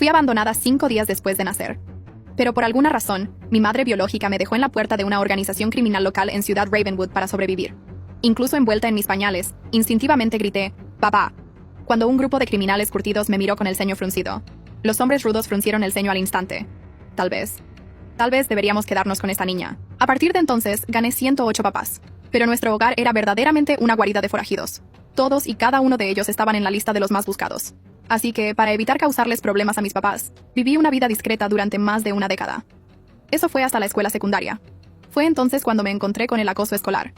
Fui abandonada 5 días después de nacer. Pero por alguna razón, mi madre biológica me dejó en la puerta de una organización criminal local en Ciudad Ravenwood para sobrevivir. Incluso envuelta en mis pañales, instintivamente grité, «¡Papá!», cuando un grupo de criminales curtidos me miró con el ceño fruncido. Los hombres rudos fruncieron el ceño al instante. Tal vez deberíamos quedarnos con esta niña. A partir de entonces, gané 108 papás. Pero nuestro hogar era verdaderamente una guarida de forajidos. Todos y cada uno de ellos estaban en la lista de los más buscados. Así que, para evitar causarles problemas a mis papás, viví una vida discreta durante más de una década. Eso fue hasta la escuela secundaria. Fue entonces cuando me encontré con el acoso escolar.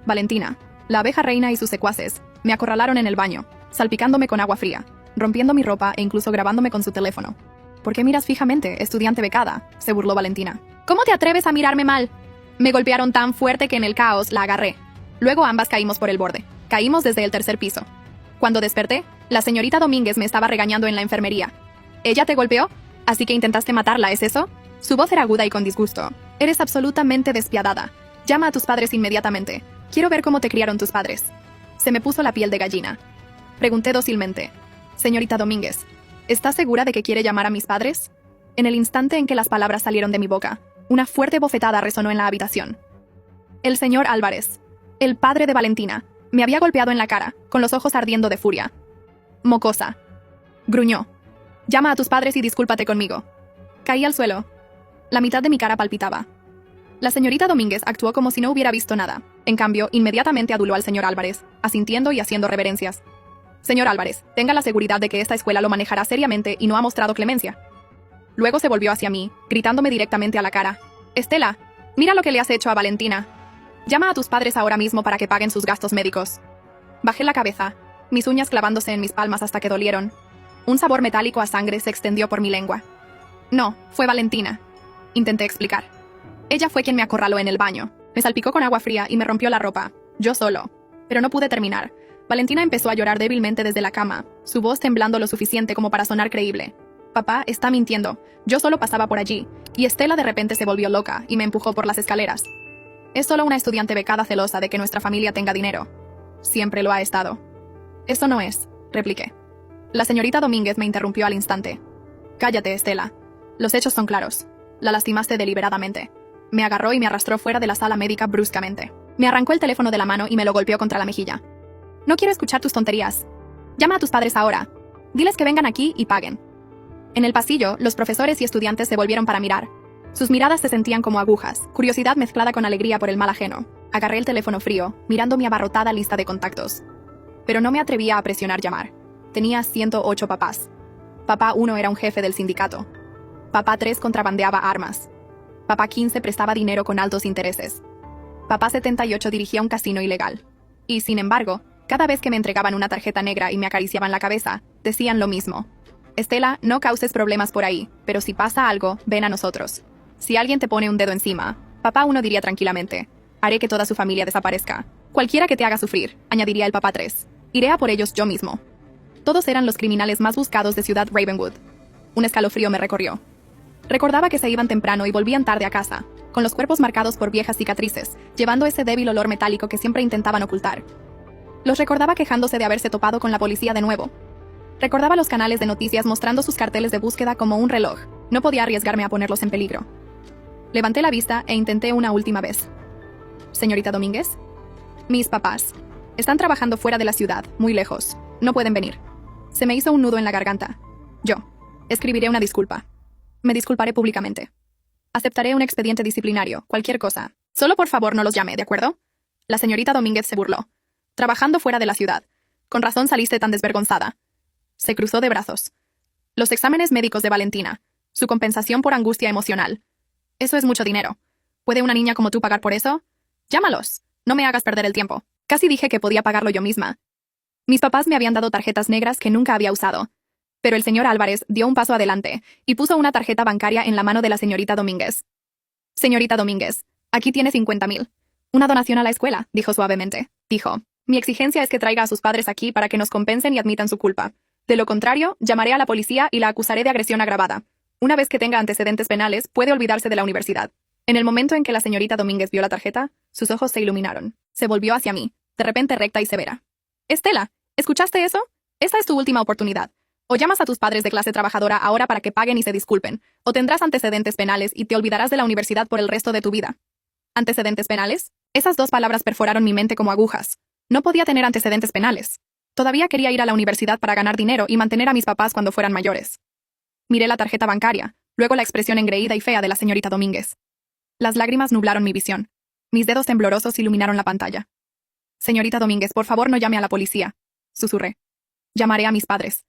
Valentina, la abeja reina y sus secuaces, me acorralaron en el baño, salpicándome con agua fría, rompiendo mi ropa e incluso grabándome con su teléfono. «¿Por qué miras fijamente, estudiante becada?», se burló Valentina. «¿Cómo te atreves a mirarme mal?». Me golpearon tan fuerte que en el caos la agarré. Luego ambas caímos por el borde. Caímos desde el tercer piso. Cuando desperté, la señorita Domínguez me estaba regañando en la enfermería. «¿Ella te golpeó? Así que intentaste matarla, ¿es eso?». Su voz era aguda y con disgusto. «Eres absolutamente despiadada. Llama a tus padres inmediatamente. Quiero ver cómo te criaron tus padres». Se me puso la piel de gallina. Pregunté dócilmente. «Señorita Domínguez, ¿está segura de que quiere llamar a mis padres?». En el instante en que las palabras salieron de mi boca, una fuerte bofetada resonó en la habitación. El señor Álvarez, el padre de Valentina, me había golpeado en la cara, con los ojos ardiendo de furia. «Mocosa», gruñó. «Llama a tus padres y discúlpate conmigo». Caí al suelo. La mitad de mi cara palpitaba. La señorita Domínguez actuó como si no hubiera visto nada. En cambio, inmediatamente aduló al señor Álvarez, asintiendo y haciendo reverencias. «Señor Álvarez, tenga la seguridad de que esta escuela lo manejará seriamente y no ha mostrado clemencia». Luego se volvió hacia mí, gritándome directamente a la cara. «Estela, mira lo que le has hecho a Valentina. Llama a tus padres ahora mismo para que paguen sus gastos médicos». Bajé la cabeza, mis uñas clavándose en mis palmas hasta que dolieron. Un sabor metálico a sangre se extendió por mi lengua. «No, fue Valentina», intenté explicar. «Ella fue quien me acorraló en el baño. Me salpicó con agua fría y me rompió la ropa. Yo solo». Pero no pude terminar. Valentina empezó a llorar débilmente desde la cama, su voz temblando lo suficiente como para sonar creíble. «Papá está mintiendo. Yo solo pasaba por allí, y Estela de repente se volvió loca y me empujó por las escaleras. Es solo una estudiante becada celosa de que nuestra familia tenga dinero. Siempre lo ha estado». «Eso no es», repliqué. La señorita Domínguez me interrumpió al instante. «Cállate, Estela. Los hechos son claros. La lastimaste deliberadamente». Me agarró y me arrastró fuera de la sala médica bruscamente. Me arrancó el teléfono de la mano y me lo golpeó contra la mejilla. «No quiero escuchar tus tonterías. Llama a tus padres ahora. Diles que vengan aquí y paguen». En el pasillo, los profesores y estudiantes se volvieron para mirar. Sus miradas se sentían como agujas, curiosidad mezclada con alegría por el mal ajeno. Agarré el teléfono frío, mirando mi abarrotada lista de contactos. Pero no me atrevía a presionar llamar. Tenía 108 papás. Papá 1 era un jefe del sindicato. Papá 3 contrabandeaba armas. Papá 15 prestaba dinero con altos intereses. Papá 78 dirigía un casino ilegal. Y, sin embargo, cada vez que me entregaban una tarjeta negra y me acariciaban la cabeza, decían lo mismo. «Estela, no causes problemas por ahí, pero si pasa algo, ven a nosotros. Si alguien te pone un dedo encima», Papá 1 diría tranquilamente, «haré que toda su familia desaparezca. Cualquiera que te haga sufrir», añadiría el Papá 3. «Iré a por ellos yo mismo». Todos eran los criminales más buscados de Ciudad Ravenwood. Un escalofrío me recorrió. Recordaba que se iban temprano y volvían tarde a casa, con los cuerpos marcados por viejas cicatrices, llevando ese débil olor metálico que siempre intentaban ocultar. Los recordaba quejándose de haberse topado con la policía de nuevo. Recordaba los canales de noticias mostrando sus carteles de búsqueda como un reloj. No podía arriesgarme a ponerlos en peligro. Levanté la vista e intenté una última vez. «Señorita Domínguez». «Mis papás. Están trabajando fuera de la ciudad, muy lejos. No pueden venir». Se me hizo un nudo en la garganta. «Yo. Escribiré una disculpa. Me disculparé públicamente. Aceptaré un expediente disciplinario, cualquier cosa. Solo por favor no los llame, ¿de acuerdo?». La señorita Domínguez se burló. «Trabajando fuera de la ciudad. Con razón saliste tan desvergonzada». Se cruzó de brazos. «Los exámenes médicos de Valentina. Su compensación por angustia emocional. Eso es mucho dinero. ¿Puede una niña como tú pagar por eso? Llámalos. No me hagas perder el tiempo». Casi dije que podía pagarlo yo misma. Mis papás me habían dado tarjetas negras que nunca había usado. Pero el señor Álvarez dio un paso adelante y puso una tarjeta bancaria en la mano de la señorita Domínguez. «Señorita Domínguez, aquí tiene 50,000. Una donación a la escuela», dijo suavemente. Dijo, «Mi exigencia es que traiga a sus padres aquí para que nos compensen y admitan su culpa. De lo contrario, llamaré a la policía y la acusaré de agresión agravada. Una vez que tenga antecedentes penales, puede olvidarse de la universidad». En el momento en que la señorita Domínguez vio la tarjeta, sus ojos se iluminaron. Se volvió hacia mí, de repente recta y severa. «Estela, ¿escuchaste eso? Esta es tu última oportunidad. O llamas a tus padres de clase trabajadora ahora para que paguen y se disculpen, o tendrás antecedentes penales y te olvidarás de la universidad por el resto de tu vida. ¿Antecedentes penales? Esas dos palabras perforaron mi mente como agujas. No podía tener antecedentes penales. Todavía quería ir a la universidad para ganar dinero y mantener a mis papás cuando fueran mayores. Miré la tarjeta bancaria, luego la expresión engreída y fea de la señorita Domínguez. Las lágrimas nublaron mi visión. Mis dedos temblorosos iluminaron la pantalla. Señorita Domínguez, por favor no llame a la policía, susurré. Llamaré a mis padres.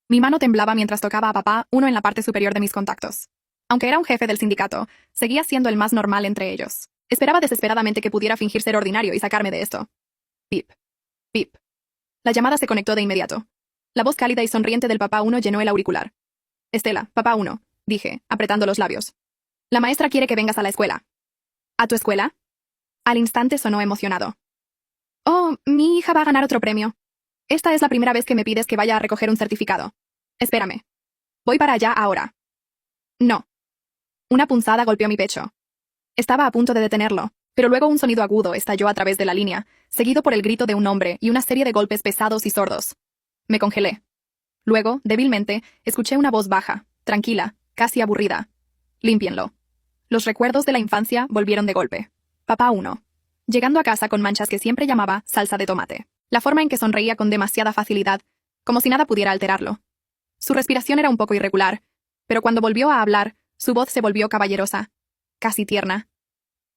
Mi mano temblaba mientras tocaba a papá, uno en la parte superior de mis contactos. Aunque era un jefe del sindicato, seguía siendo el más normal entre ellos. Esperaba desesperadamente que pudiera fingir ser ordinario y sacarme de esto. Pip. Pip. La llamada se conectó de inmediato. La voz cálida y sonriente del papá 1 llenó el auricular. Estela, papá 1, dije, apretando los labios. La maestra quiere que vengas a la escuela. ¿A tu escuela? Al instante sonó emocionado. Oh, mi hija va a ganar otro premio. Esta es la primera vez que me pides que vaya a recoger un certificado. Espérame. Voy para allá ahora. No. Una punzada golpeó mi pecho. Estaba a punto de detenerlo, pero luego un sonido agudo estalló a través de la línea, seguido por el grito de un hombre y una serie de golpes pesados y sordos. Me congelé. Luego, débilmente, escuché una voz baja, tranquila, casi aburrida. Límpienlo. Los recuerdos de la infancia volvieron de golpe. Papá 1. Llegando a casa con manchas que siempre llamaba salsa de tomate. La forma en que sonreía con demasiada facilidad, como si nada pudiera alterarlo. Su respiración era un poco irregular, pero cuando volvió a hablar, su voz se volvió caballerosa, casi tierna.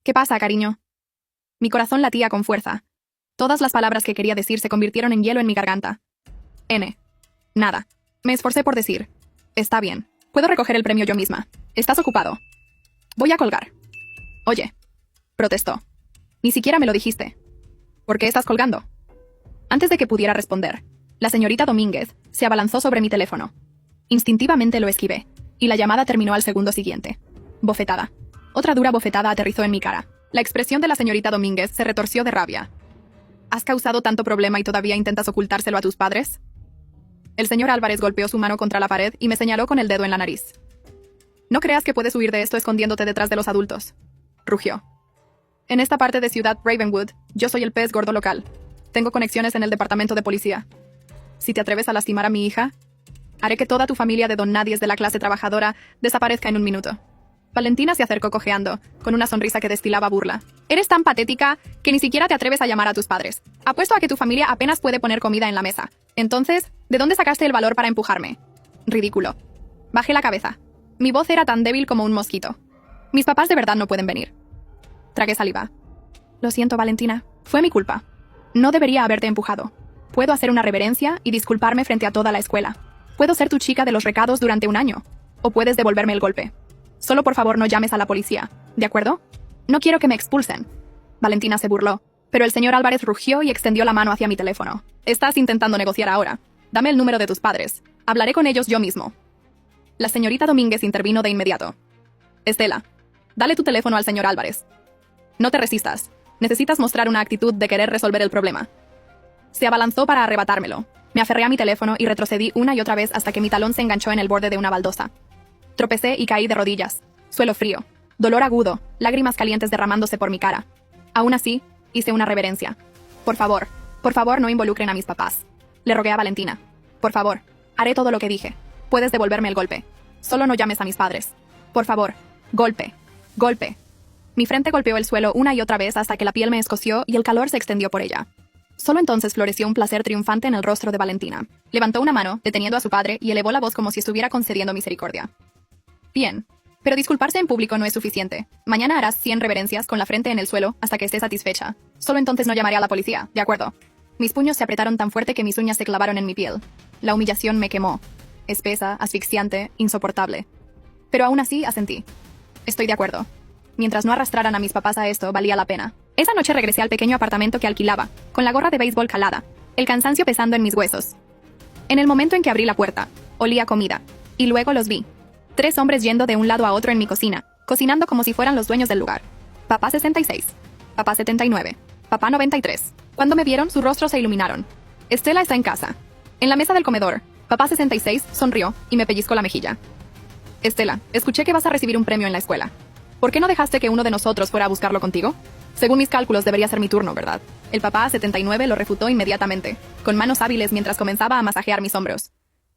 ¿Qué pasa, cariño? Mi corazón latía con fuerza. Todas las palabras que quería decir se convirtieron en hielo en mi garganta. Nada. Me esforcé por decir. Está bien. Puedo recoger el premio yo misma. ¿Estás ocupado? Voy a colgar. Oye. Protestó. Ni siquiera me lo dijiste. ¿Por qué estás colgando? Antes de que pudiera responder, la señorita Domínguez se abalanzó sobre mi teléfono. Instintivamente lo esquivé, y la llamada terminó al segundo siguiente. Bofetada. Otra dura bofetada aterrizó en mi cara. La expresión de la señorita Domínguez se retorció de rabia. ¿Has causado tanto problema y todavía intentas ocultárselo a tus padres? El señor Álvarez golpeó su mano contra la pared y me señaló con el dedo en la nariz. No creas que puedes huir de esto escondiéndote detrás de los adultos. Rugió. En esta parte de Ciudad Ravenwood, yo soy el pez gordo local. Tengo conexiones en el departamento de policía. Si te atreves a lastimar a mi hija, haré que toda tu familia de don nadies de la clase trabajadora desaparezca en un minuto. Valentina se acercó cojeando, con una sonrisa que destilaba burla. Eres tan patética que ni siquiera te atreves a llamar a tus padres. Apuesto a que tu familia apenas puede poner comida en la mesa. Entonces, ¿de dónde sacaste el valor para empujarme? Ridículo. Bajé la cabeza. Mi voz era tan débil como un mosquito. Mis papás de verdad no pueden venir. Tragué saliva. Lo siento, Valentina. Fue mi culpa. No debería haberte empujado. Puedo hacer una reverencia y disculparme frente a toda la escuela. Puedo ser tu chica de los recados durante un año. O puedes devolverme el golpe. Solo por favor no llames a la policía, ¿de acuerdo? No quiero que me expulsen. Valentina se burló, pero el señor Álvarez rugió y extendió la mano hacia mi teléfono. Estás intentando negociar ahora. Dame el número de tus padres. Hablaré con ellos yo mismo. La señorita Domínguez intervino de inmediato. Estela, dale tu teléfono al señor Álvarez. No te resistas. Necesitas mostrar una actitud de querer resolver el problema. Se abalanzó para arrebatármelo. Me aferré a mi teléfono y retrocedí una y otra vez hasta que mi talón se enganchó en el borde de una baldosa. Tropecé y caí de rodillas. Suelo frío. Dolor agudo. Lágrimas calientes derramándose por mi cara. Aún así, hice una reverencia. Por favor no involucren a mis papás. Le rogué a Valentina. Por favor, haré todo lo que dije. Puedes devolverme el golpe. Solo no llames a mis padres. Por favor. Golpe. Golpe. Mi frente golpeó el suelo una y otra vez hasta que la piel me escoció y el calor se extendió por ella. Solo entonces floreció un placer triunfante en el rostro de Valentina. Levantó una mano, deteniendo a su padre, y elevó la voz como si estuviera concediendo misericordia. Bien. Pero disculparse en público no es suficiente. Mañana harás 100 reverencias con la frente en el suelo hasta que estés satisfecha. Solo entonces no llamaré a la policía, ¿de acuerdo? Mis puños se apretaron tan fuerte que mis uñas se clavaron en mi piel. La humillación me quemó. Espesa, asfixiante, insoportable. Pero aún así asentí. Estoy de acuerdo. Mientras no arrastraran a mis papás a esto, valía la pena. Esa noche regresé al pequeño apartamento que alquilaba, con la gorra de béisbol calada, el cansancio pesando en mis huesos. En el momento en que abrí la puerta, olía comida, y luego los vi. 3 hombres yendo de un lado a otro en mi cocina, cocinando como si fueran los dueños del lugar. Papá 66, papá 79, papá 93. Cuando me vieron, sus rostros se iluminaron. Estela está en casa. En la mesa del comedor, papá 66 sonrió y me pellizcó la mejilla. Estela, escuché que vas a recibir un premio en la escuela. ¿Por qué no dejaste que uno de nosotros fuera a buscarlo contigo? Según mis cálculos, debería ser mi turno, ¿verdad? El papá 79 lo refutó inmediatamente, con manos hábiles mientras comenzaba a masajear mis hombros.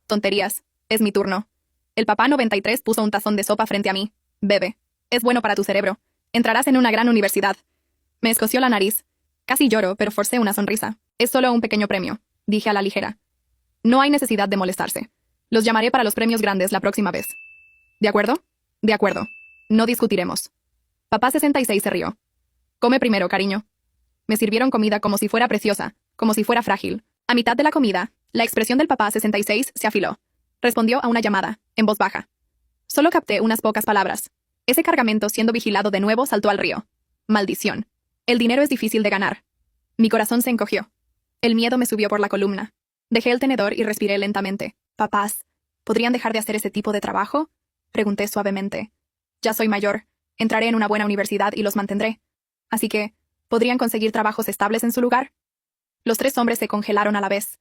Tonterías. Es mi turno. El papá 93 puso un tazón de sopa frente a mí. Bebe. Es bueno para tu cerebro. Entrarás en una gran universidad. Me escoció la nariz. Casi lloro, pero forcé una sonrisa. Es solo un pequeño premio, dije a la ligera. No hay necesidad de molestarse. Los llamaré para los premios grandes la próxima vez. ¿De acuerdo? De acuerdo. No discutiremos. Papá 66 se rió. Come primero, cariño. Me sirvieron comida como si fuera preciosa, como si fuera frágil. A mitad de la comida, la expresión del papá 66 se afiló. Respondió a una llamada, en voz baja. Solo capté unas pocas palabras. Ese cargamento siendo vigilado de nuevo saltó al río. Maldición. El dinero es difícil de ganar. Mi corazón se encogió. El miedo me subió por la columna. Dejé el tenedor y respiré lentamente. Papás, ¿podrían dejar de hacer ese tipo de trabajo? Pregunté suavemente. Ya soy mayor. Entraré en una buena universidad y los mantendré. Así que, ¿podrían conseguir trabajos estables en su lugar? Los tres hombres se congelaron a la vez.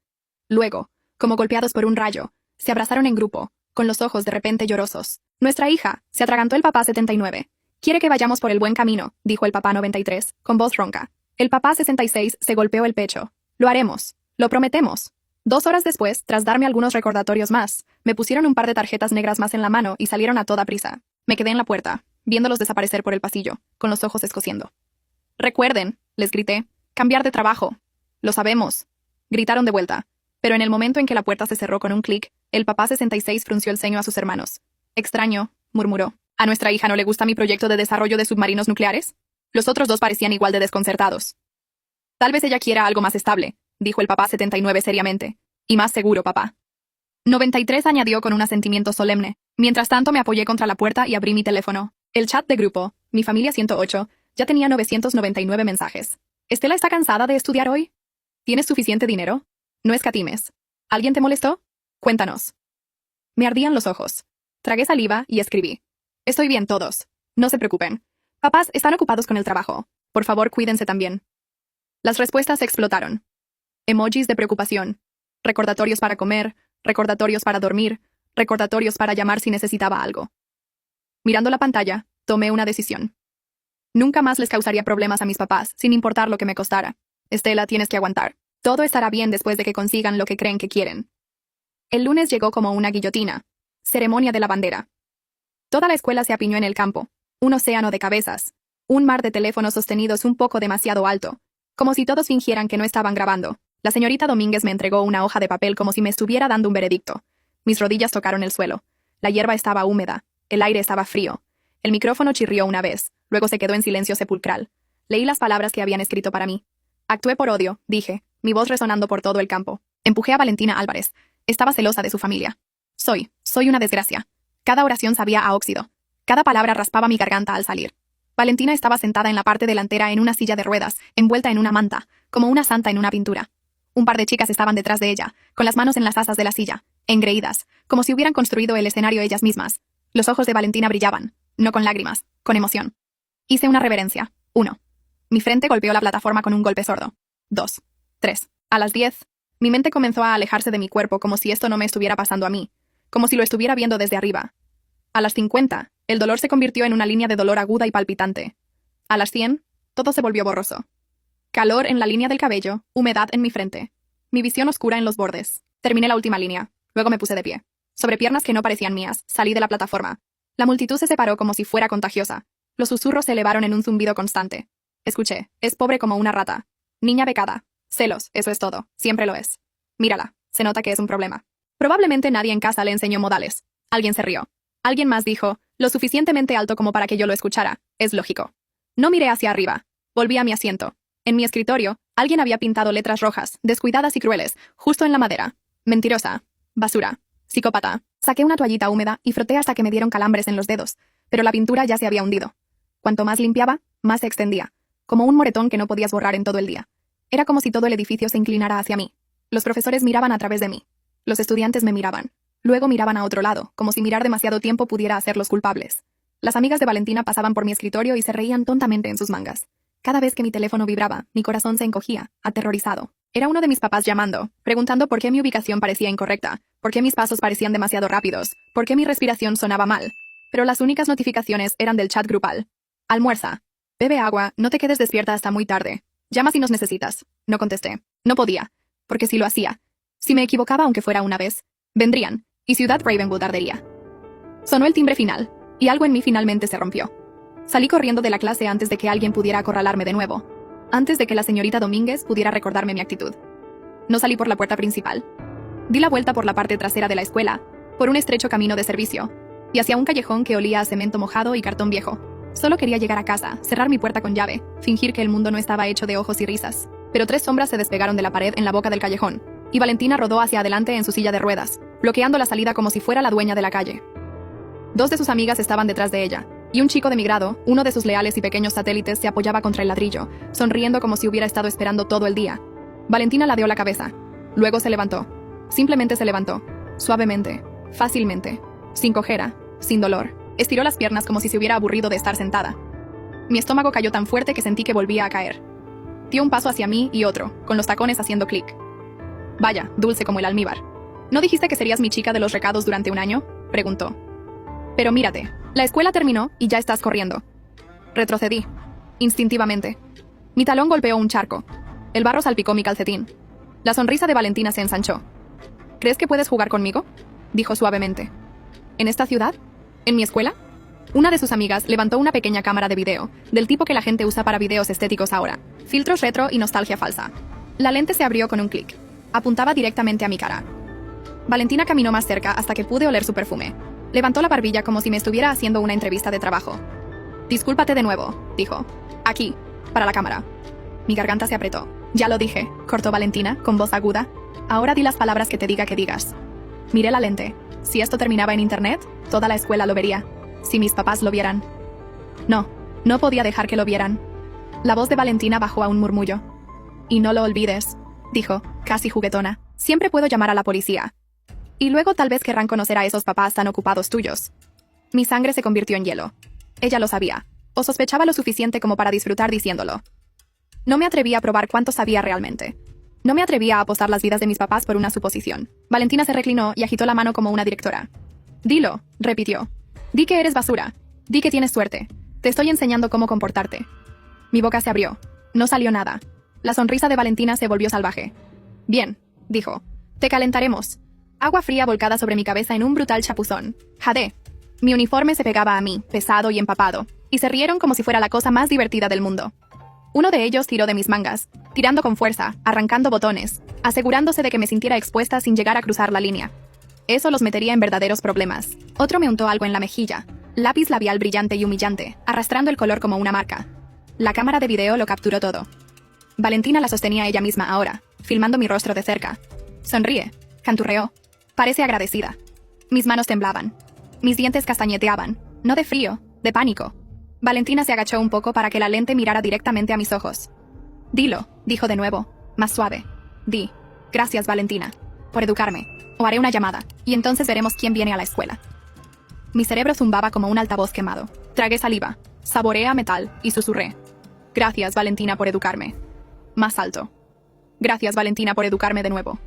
Luego, como golpeados por un rayo, se abrazaron en grupo, con los ojos de repente llorosos. Nuestra hija, se atragantó el papá 79. Quiere que vayamos por el buen camino, dijo el papá 93, con voz ronca. El papá 66 se golpeó el pecho. Lo haremos. Lo prometemos. 2 horas después, tras darme algunos recordatorios más, me pusieron un par de tarjetas negras más en la mano y salieron a toda prisa. Me quedé en la puerta, viéndolos desaparecer por el pasillo, con los ojos escociendo. Recuerden, les grité, cambiar de trabajo. Lo sabemos. Gritaron de vuelta, pero en el momento en que la puerta se cerró con un clic, el papá 66 frunció el ceño a sus hermanos. Extraño, murmuró. ¿A nuestra hija no le gusta mi proyecto de desarrollo de submarinos nucleares? Los otros dos parecían igual de desconcertados. Tal vez ella quiera algo más estable, dijo el papá 79 seriamente. Y más seguro, papá. 93 añadió con un asentimiento solemne. Mientras tanto me apoyé contra la puerta y abrí mi teléfono. El chat de grupo, mi familia 108, ya tenía 999 mensajes. ¿Estela está cansada de estudiar hoy? ¿Tienes suficiente dinero? No escatimes. ¿Alguien te molestó? Cuéntanos. Me ardían los ojos. Tragué saliva y escribí. Estoy bien todos. No se preocupen. Papás están ocupados con el trabajo. Por favor, cuídense también. Las respuestas explotaron. Emojis de preocupación. Recordatorios para comer, recordatorios para dormir, recordatorios para llamar si necesitaba algo. Mirando la pantalla, tomé una decisión. Nunca más les causaría problemas a mis papás, sin importar lo que me costara. Estela, tienes que aguantar. Todo estará bien después de que consigan lo que creen que quieren. El lunes llegó como una guillotina. Ceremonia de la bandera. Toda la escuela se apiñó en el campo. Un océano de cabezas. Un mar de teléfonos sostenidos un poco demasiado alto. Como si todos fingieran que no estaban grabando. La señorita Domínguez me entregó una hoja de papel como si me estuviera dando un veredicto. Mis rodillas tocaron el suelo. La hierba estaba húmeda. El aire estaba frío. El micrófono chirrió una vez. Luego se quedó en silencio sepulcral. Leí las palabras que habían escrito para mí. Actué por odio, dije, mi voz resonando por todo el campo. Empujé a Valentina Álvarez. Estaba celosa de su familia. Soy una desgracia. Cada oración sabía a óxido. Cada palabra raspaba mi garganta al salir. Valentina estaba sentada en la parte delantera en una silla de ruedas, envuelta en una manta, como una santa en una pintura. Un par de chicas estaban detrás de ella, con las manos en las asas de la silla, engreídas, como si hubieran construido el escenario ellas mismas. Los ojos de Valentina brillaban, no con lágrimas, con emoción. Hice una reverencia. 1. Mi frente golpeó la plataforma con un golpe sordo. 2. 3. A las 10, mi mente comenzó a alejarse de mi cuerpo como si esto no me estuviera pasando a mí, como si lo estuviera viendo desde arriba. A las 50, el dolor se convirtió en una línea de dolor aguda y palpitante. A las 100, todo se volvió borroso. Calor en la línea del cabello, humedad en mi frente. Mi visión oscura en los bordes. Terminé la última línea. Luego me puse de pie. Sobre piernas que no parecían mías, salí de la plataforma. La multitud se separó como si fuera contagiosa. Los susurros se elevaron en un zumbido constante. Escuché, es pobre como una rata. Niña becada. Celos, eso es todo. Siempre lo es. Mírala, se nota que es un problema. Probablemente nadie en casa le enseñó modales. Alguien se rió. Alguien más dijo, lo suficientemente alto como para que yo lo escuchara. Es lógico. No miré hacia arriba. Volví a mi asiento. En mi escritorio, alguien había pintado letras rojas, descuidadas y crueles, justo en la madera. Mentirosa. Basura. Psicópata. Saqué una toallita húmeda y froté hasta que me dieron calambres en los dedos, pero la pintura ya se había hundido. Cuanto más limpiaba, más se extendía, como un moretón que no podías borrar en todo el día. Era como si todo el edificio se inclinara hacia mí. Los profesores miraban a través de mí. Los estudiantes me miraban. Luego miraban a otro lado, como si mirar demasiado tiempo pudiera hacerlos culpables. Las amigas de Valentina pasaban por mi escritorio y se reían tontamente en sus mangas. Cada vez que mi teléfono vibraba, mi corazón se encogía, aterrorizado. Era uno de mis papás llamando, preguntando por qué mi ubicación parecía incorrecta, por qué mis pasos parecían demasiado rápidos, por qué mi respiración sonaba mal. Pero las únicas notificaciones eran del chat grupal. Almuerza. Bebe agua, no te quedes despierta hasta muy tarde. Llama si nos necesitas. No contesté. No podía. Porque si lo hacía. Si me equivocaba aunque fuera una vez, Vendrían, y Ciudad Ravenwood ardería. Sonó el timbre final, y algo en mí finalmente se rompió. Salí corriendo de la clase antes de que alguien pudiera acorralarme de nuevo, antes de que la señorita Domínguez pudiera recordarme mi actitud. No salí por la puerta principal. Di la vuelta por la parte trasera de la escuela, por un estrecho camino de servicio, y hacia un callejón que olía a cemento mojado y cartón viejo. Solo quería llegar a casa, cerrar mi puerta con llave, fingir que el mundo no estaba hecho de ojos y risas. Pero 3 sombras se despegaron de la pared en la boca del callejón, y Valentina rodó hacia adelante en su silla de ruedas, bloqueando la salida como si fuera la dueña de la calle. 2 de sus amigas estaban detrás de ella, y un chico de mi grado, uno de sus leales y pequeños satélites, se apoyaba contra el ladrillo, sonriendo como si hubiera estado esperando todo el día. Valentina ladeó la cabeza. Luego se levantó. Simplemente se levantó. Suavemente, fácilmente, sin cojera, sin dolor. Estiró las piernas como si se hubiera aburrido de estar sentada. Mi estómago cayó tan fuerte que sentí que volvía a caer. Dio un paso hacia mí y otro, con los tacones haciendo clic. Vaya, dulce como el almíbar. ¿No dijiste que serías mi chica de los recados durante un año?, preguntó. Pero mírate, la escuela terminó y ya estás corriendo. Retrocedí, instintivamente. Mi talón golpeó un charco. El barro salpicó mi calcetín. La sonrisa de Valentina se ensanchó. ¿Crees que puedes jugar conmigo?, dijo suavemente. ¿En esta ciudad? ¿En mi escuela? Una de sus amigas levantó una pequeña cámara de video, del tipo que la gente usa para videos estéticos ahora. Filtros retro y nostalgia falsa. La lente se abrió con un clic. Apuntaba directamente a mi cara. Valentina caminó más cerca hasta que pude oler su perfume. Levantó la barbilla como si me estuviera haciendo una entrevista de trabajo. Discúlpate de nuevo, dijo. Aquí, para la cámara. Mi garganta se apretó. Ya lo dije, cortó Valentina, con voz aguda. Ahora di las palabras que te diga que digas. Miré la lente. Si esto terminaba en internet, toda la escuela lo vería. Si mis papás lo vieran. No podía dejar que lo vieran. La voz de Valentina bajó a un murmullo. Y no lo olvides, dijo, casi juguetona. Siempre puedo llamar a la policía. Y luego tal vez querrán conocer a esos papás tan ocupados tuyos. Mi sangre se convirtió en hielo. Ella lo sabía, o sospechaba lo suficiente como para disfrutar diciéndolo. No me atreví a probar cuánto sabía realmente. No me atrevía a apostar las vidas de mis papás por una suposición. Valentina se reclinó y agitó la mano como una directora. Dilo, repitió. Di que eres basura. Di que tienes suerte. Te estoy enseñando cómo comportarte. Mi boca se abrió. No salió nada. La sonrisa de Valentina se volvió salvaje. Bien, dijo. Te calentaremos. Agua fría volcada sobre mi cabeza en un brutal chapuzón. Jadé. Mi uniforme se pegaba a mí, pesado y empapado, y se rieron como si fuera la cosa más divertida del mundo. Uno de ellos tiró de mis mangas, tirando con fuerza, arrancando botones, asegurándose de que me sintiera expuesta sin llegar a cruzar la línea. Eso los metería en verdaderos problemas. Otro me untó algo en la mejilla, lápiz labial brillante y humillante, arrastrando el color como una marca. La cámara de video lo capturó todo. Valentina la sostenía ella misma ahora, filmando mi rostro de cerca. Sonríe, canturreó. Parece agradecida. Mis manos temblaban. Mis dientes castañeteaban, no de frío, de pánico. Valentina se agachó un poco para que la lente mirara directamente a mis ojos. Dilo, dijo de nuevo, más suave. Di, gracias Valentina, por educarme. O haré una llamada, y entonces veremos quién viene a la escuela. Mi cerebro zumbaba como un altavoz quemado. Tragué saliva, saboreé a metal, y susurré. Gracias Valentina por educarme. Más alto. Gracias Valentina por educarme de nuevo.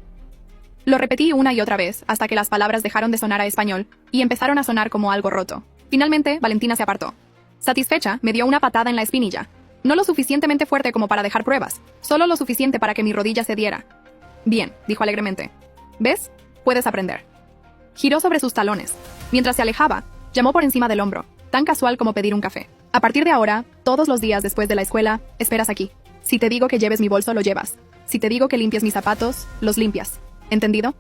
Lo repetí una y otra vez, hasta que las palabras dejaron de sonar a español, y empezaron a sonar como algo roto. Finalmente, Valentina se apartó. Satisfecha, me dio una patada en la espinilla. No lo suficientemente fuerte como para dejar pruebas, solo lo suficiente para que mi rodilla cediera. Bien, dijo alegremente. ¿Ves? Puedes aprender. Giró sobre sus talones. Mientras se alejaba, llamó por encima del hombro, tan casual como pedir un café. A partir de ahora, todos los días después de la escuela, esperas aquí. Si te digo que lleves mi bolso, lo llevas. Si te digo que limpies mis zapatos, los limpias. ¿Entendido?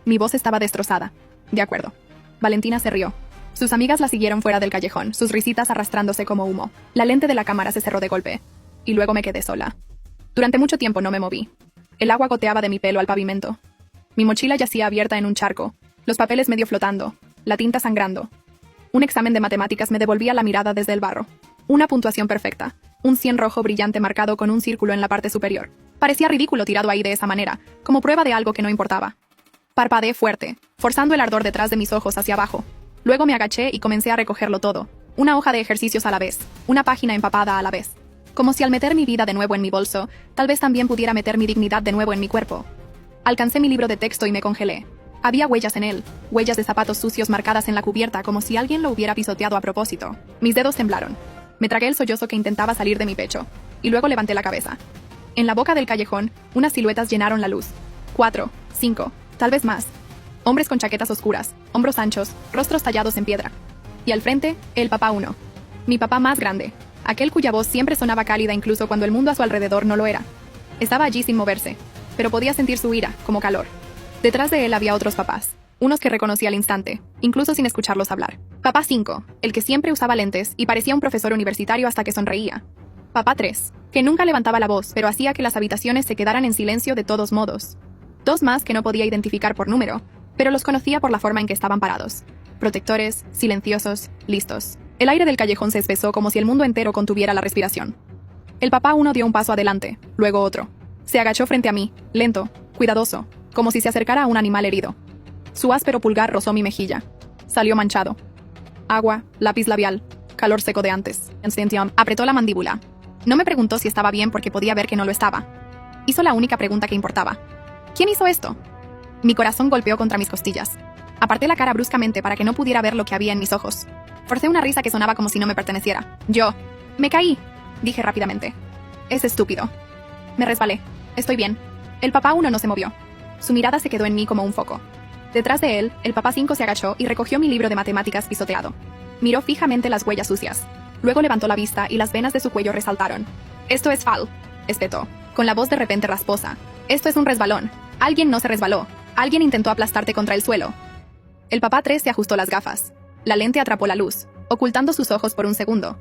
Mi voz estaba destrozada. De acuerdo. Valentina se rió. Sus amigas la siguieron fuera del callejón, sus risitas arrastrándose como humo. La lente de la cámara se cerró de golpe. Y luego me quedé sola. Durante mucho tiempo no me moví. El agua goteaba de mi pelo al pavimento. Mi mochila yacía abierta en un charco, los papeles medio flotando, la tinta sangrando. Un examen de matemáticas me devolvía la mirada desde el barro. Una puntuación perfecta. Un 100 rojo brillante marcado con un círculo en la parte superior. Parecía ridículo tirado ahí de esa manera, como prueba de algo que no importaba. Parpadeé fuerte, forzando el ardor detrás de mis ojos hacia abajo. Luego me agaché y comencé a recogerlo todo. Una hoja de ejercicios a la vez, una página empapada a la vez. Como si al meter mi vida de nuevo en mi bolso, tal vez también pudiera meter mi dignidad de nuevo en mi cuerpo. Alcancé mi libro de texto y me congelé. Había huellas en él, huellas de zapatos sucios marcadas en la cubierta como si alguien lo hubiera pisoteado a propósito. Mis dedos temblaron. Me tragué el sollozo que intentaba salir de mi pecho. Y luego levanté la cabeza. En la boca del callejón, unas siluetas llenaron la luz. 4, 5, tal vez más. Hombres con chaquetas oscuras, hombros anchos, rostros tallados en piedra. Y al frente, el papá 1. Mi papá más grande. Aquel cuya voz siempre sonaba cálida incluso cuando el mundo a su alrededor no lo era. Estaba allí sin moverse, pero podía sentir su ira, como calor. Detrás de él había otros papás, unos que reconocí al instante, incluso sin escucharlos hablar. Papá 5, el que siempre usaba lentes y parecía un profesor universitario hasta que sonreía. Papá 3, que nunca levantaba la voz, pero hacía que las habitaciones se quedaran en silencio de todos modos. Dos más que no podía identificar por número, pero los conocía por la forma en que estaban parados. Protectores, silenciosos, listos. El aire del callejón se espesó como si el mundo entero contuviera la respiración. El papá 1 dio un paso adelante, luego otro. Se agachó frente a mí, lento, cuidadoso, como si se acercara a un animal herido. Su áspero pulgar rozó mi mejilla. Salió manchado. Agua, lápiz labial, calor seco de antes. Apretó la mandíbula. No me preguntó si estaba bien porque podía ver que no lo estaba. Hizo la única pregunta que importaba. ¿Quién hizo esto? Mi corazón golpeó contra mis costillas. Aparté la cara bruscamente para que no pudiera ver lo que había en mis ojos. Forcé una risa que sonaba como si no me perteneciera. Me caí, dije rápidamente. Es estúpido. Me resbalé. Estoy bien. El papá 1 no se movió. Su mirada se quedó en mí como un foco. Detrás de él, el papá 5 se agachó y recogió mi libro de matemáticas pisoteado. Miró fijamente las huellas sucias. Luego levantó la vista y las venas de su cuello resaltaron. Esto es foul, espetó, con la voz de repente rasposa. Esto es un resbalón. Alguien no se resbaló. Alguien intentó aplastarte contra el suelo. El papá 3 se ajustó las gafas. La lente atrapó la luz, ocultando sus ojos por un segundo.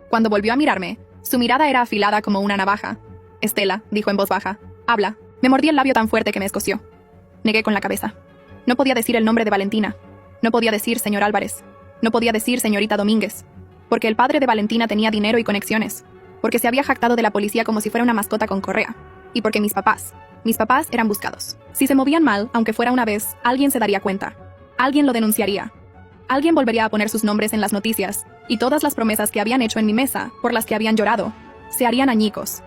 Cuando volvió a mirarme, su mirada era afilada como una navaja. Estela, dijo en voz baja, habla. Me mordí el labio tan fuerte que me escoció. Negué con la cabeza. No podía decir el nombre de Valentina. No podía decir señor Álvarez. No podía decir señorita Domínguez. Porque el padre de Valentina tenía dinero y conexiones. Porque se había jactado de la policía como si fuera una mascota con correa. Y porque mis papás eran buscados. Si se movían mal, aunque fuera una vez, alguien se daría cuenta. Alguien lo denunciaría. Alguien volvería a poner sus nombres en las noticias, y todas las promesas que habían hecho en mi mesa, por las que habían llorado, se harían añicos.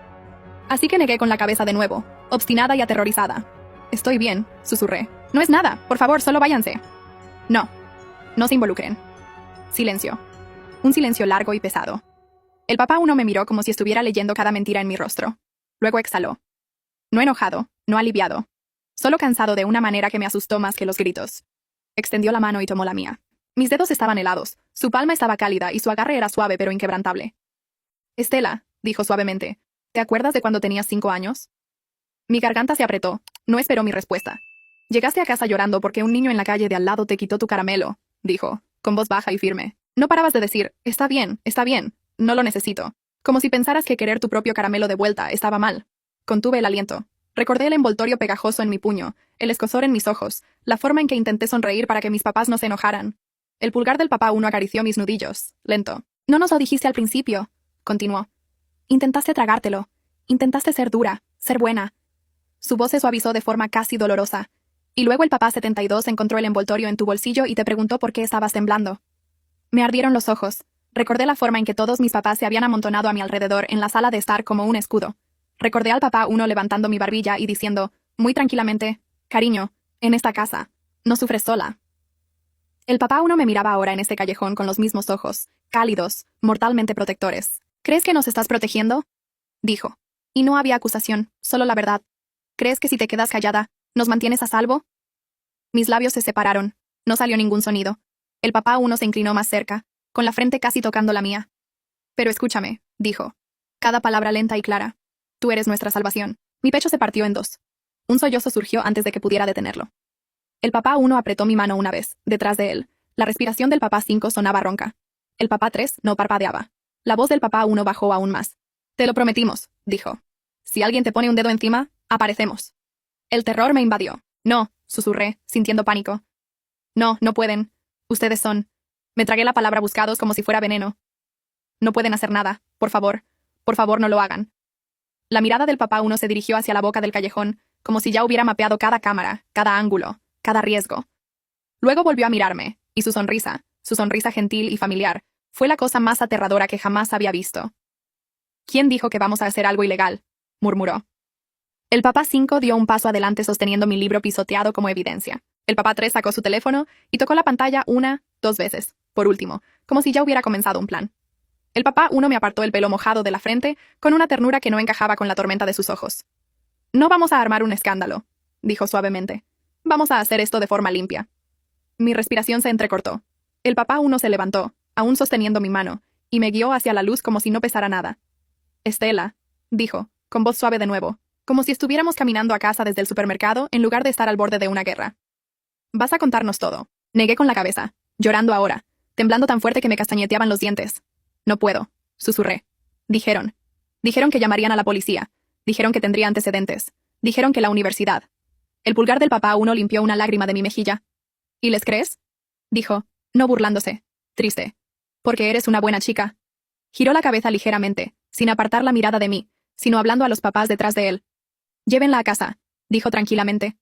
Así que negué con la cabeza de nuevo, obstinada y aterrorizada. Estoy bien, susurré. No es nada, por favor, solo váyanse. No se involucren. Silencio. Un silencio largo y pesado. El papá 1 me miró como si estuviera leyendo cada mentira en mi rostro. Luego exhaló. No enojado, no aliviado. Solo cansado de una manera que me asustó más que los gritos. Extendió la mano y tomó la mía. Mis dedos estaban helados, su palma estaba cálida y su agarre era suave pero inquebrantable. Estela, dijo suavemente, ¿te acuerdas de cuando tenías 5 años? Mi garganta se apretó. No esperó mi respuesta. Llegaste a casa llorando porque un niño en la calle de al lado te quitó tu caramelo, dijo, con voz baja y firme. No parabas de decir, está bien, no lo necesito. Como si pensaras que querer tu propio caramelo de vuelta estaba mal. Contuve el aliento. Recordé el envoltorio pegajoso en mi puño, el escozor en mis ojos, la forma en que intenté sonreír para que mis papás no se enojaran. El pulgar del papá 1 acarició mis nudillos, lento. No nos lo dijiste al principio, continuó. Intentaste tragártelo. Intentaste ser dura, ser buena. Su voz se suavizó de forma casi dolorosa. Y luego el papá 72 encontró el envoltorio en tu bolsillo y te preguntó por qué estabas temblando. Me ardieron los ojos. Recordé la forma en que todos mis papás se habían amontonado a mi alrededor en la sala de estar como un escudo. Recordé al papá 1 levantando mi barbilla y diciendo, muy tranquilamente, cariño, en esta casa, no sufres sola. El papá 1 me miraba ahora en este callejón con los mismos ojos, cálidos, mortalmente protectores. ¿Crees que nos estás protegiendo? Dijo. Y no había acusación, solo la verdad. ¿Crees que si te quedas callada, nos mantienes a salvo? Mis labios se separaron. No salió ningún sonido. El papá 1 se inclinó más cerca, con la frente casi tocando la mía. Pero escúchame, dijo. Cada palabra lenta y clara. Tú eres nuestra salvación. Mi pecho se partió en dos. Un sollozo surgió antes de que pudiera detenerlo. El papá 1 apretó mi mano una vez, detrás de él. La respiración del papá 5 sonaba ronca. El papá 3 no parpadeaba. La voz del papá 1 bajó aún más. Te lo prometimos, dijo. Si alguien te pone un dedo encima, aparecemos. El terror me invadió. No, susurré, sintiendo pánico. No pueden. Ustedes son. Me tragué la palabra buscados como si fuera veneno. No pueden hacer nada. Por favor no lo hagan. La mirada del papá 1 se dirigió hacia la boca del callejón, como si ya hubiera mapeado cada cámara, cada ángulo, cada riesgo. Luego volvió a mirarme, y su sonrisa gentil y familiar, fue la cosa más aterradora que jamás había visto. ¿Quién dijo que vamos a hacer algo ilegal?, murmuró. El papá 5 dio un paso adelante sosteniendo mi libro pisoteado como evidencia. El papá 3 sacó su teléfono y tocó la pantalla 1, 2 veces, por último, como si ya hubiera comenzado un plan. El papá 1 me apartó el pelo mojado de la frente con una ternura que no encajaba con la tormenta de sus ojos. No vamos a armar un escándalo, dijo suavemente. Vamos a hacer esto de forma limpia. Mi respiración se entrecortó. El papá 1 se levantó, aún sosteniendo mi mano, y me guió hacia la luz como si no pesara nada. Estela, dijo, con voz suave de nuevo, como si estuviéramos caminando a casa desde el supermercado en lugar de estar al borde de una guerra. Vas a contarnos todo. Negué con la cabeza, llorando ahora, temblando tan fuerte que me castañeteaban los dientes. No puedo, susurré. Dijeron que llamarían a la policía. Dijeron que tendría antecedentes. Dijeron que la universidad. El pulgar del papá 1 limpió una lágrima de mi mejilla. ¿Y les crees? Dijo, no burlándose, triste. Porque eres una buena chica. Giró la cabeza ligeramente, sin apartar la mirada de mí, sino hablando a los papás detrás de él. Llévenla a casa, dijo tranquilamente.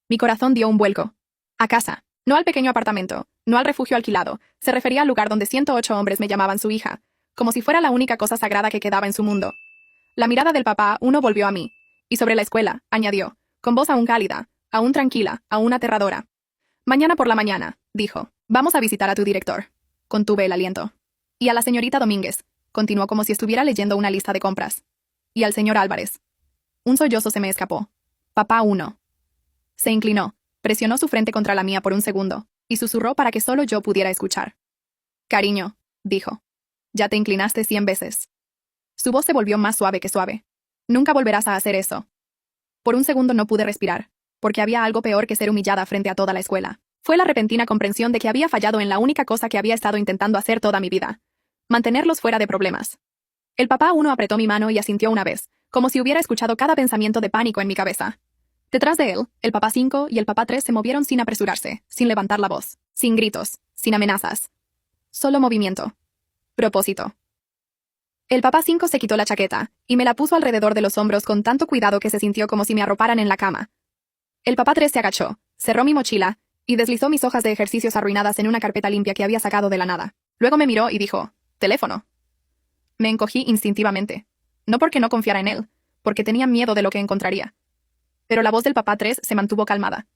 Mi corazón dio un vuelco. A casa, no al pequeño apartamento, no al refugio alquilado, se refería al lugar donde 108 hombres me llamaban su hija, como si fuera la única cosa sagrada que quedaba en su mundo. La mirada del papá 1 volvió a mí, y sobre la escuela, añadió, con voz aún cálida, aún tranquila, aún aterradora. Mañana por la mañana, dijo, vamos a visitar a tu director. Contuve el aliento. Y a la señorita Domínguez, continuó como si estuviera leyendo una lista de compras. Y al señor Álvarez. Un sollozo se me escapó. Papá 1. Se inclinó, presionó su frente contra la mía por un segundo, y susurró para que solo yo pudiera escuchar. Cariño, dijo. Ya te inclinaste 100 veces. Su voz se volvió más suave que suave. Nunca volverás a hacer eso. Por un segundo no pude respirar, porque había algo peor que ser humillada frente a toda la escuela. Fue la repentina comprensión de que había fallado en la única cosa que había estado intentando hacer toda mi vida. Mantenerlos fuera de problemas. El papá 1 apretó mi mano y asintió una vez, como si hubiera escuchado cada pensamiento de pánico en mi cabeza. Detrás de él, el papá 5 y el papá 3 se movieron sin apresurarse, sin levantar la voz, sin gritos, sin amenazas. Solo movimiento. Propósito. El papá 5 se quitó la chaqueta, y me la puso alrededor de los hombros con tanto cuidado que se sintió como si me arroparan en la cama. El papá 3 se agachó, cerró mi mochila, y deslizó mis hojas de ejercicios arruinadas en una carpeta limpia que había sacado de la nada. Luego me miró y dijo, «Teléfono». Me encogí instintivamente. No porque no confiara en él, porque tenía miedo de lo que encontraría. Pero la voz del papá 3 se mantuvo calmada.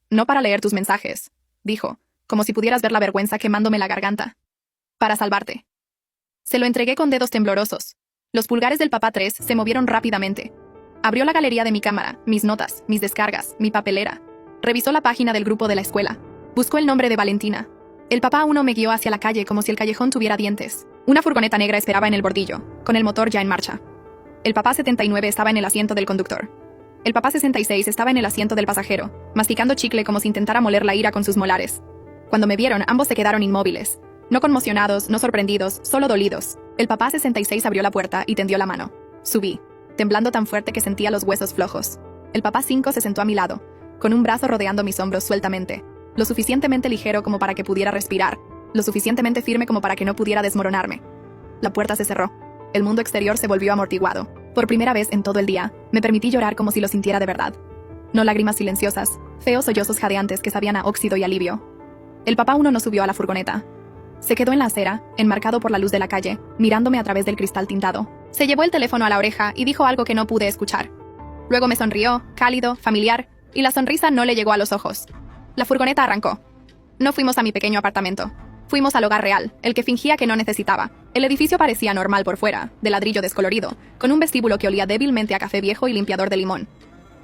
«No para leer tus mensajes», dijo, como si pudieras ver la vergüenza quemándome la garganta. «Para salvarte». Se lo entregué con dedos temblorosos. Los pulgares del papá 3 se movieron rápidamente. Abrió la galería de mi cámara, mis notas, mis descargas, mi papelera. Revisó la página del grupo de la escuela. Buscó el nombre de Valentina. El papá 1 me guió hacia la calle como si el callejón tuviera dientes. Una furgoneta negra esperaba en el bordillo, con el motor ya en marcha. El papá 79 estaba en el asiento del conductor. El papá 66 estaba en el asiento del pasajero, masticando chicle como si intentara moler la ira con sus molares. Cuando me vieron, ambos se quedaron inmóviles. No conmocionados, no sorprendidos, solo dolidos. El papá 66 abrió la puerta y tendió la mano. Subí, temblando tan fuerte que sentía los huesos flojos. El papá 5 se sentó a mi lado, con un brazo rodeando mis hombros sueltamente, lo suficientemente ligero como para que pudiera respirar, lo suficientemente firme como para que no pudiera desmoronarme. La puerta se cerró. El mundo exterior se volvió amortiguado. Por primera vez en todo el día, me permití llorar como si lo sintiera de verdad. No lágrimas silenciosas, feos sollozos jadeantes que sabían a óxido y alivio. El papá 1 no subió a la furgoneta. Se quedó en la acera, enmarcado por la luz de la calle, mirándome a través del cristal tintado. Se llevó el teléfono a la oreja y dijo algo que no pude escuchar. Luego me sonrió, cálido, familiar, y la sonrisa no le llegó a los ojos. La furgoneta arrancó. No fuimos a mi pequeño apartamento. Fuimos al hogar real, el que fingía que no necesitaba. El edificio parecía normal por fuera, de ladrillo descolorido, con un vestíbulo que olía débilmente a café viejo y limpiador de limón.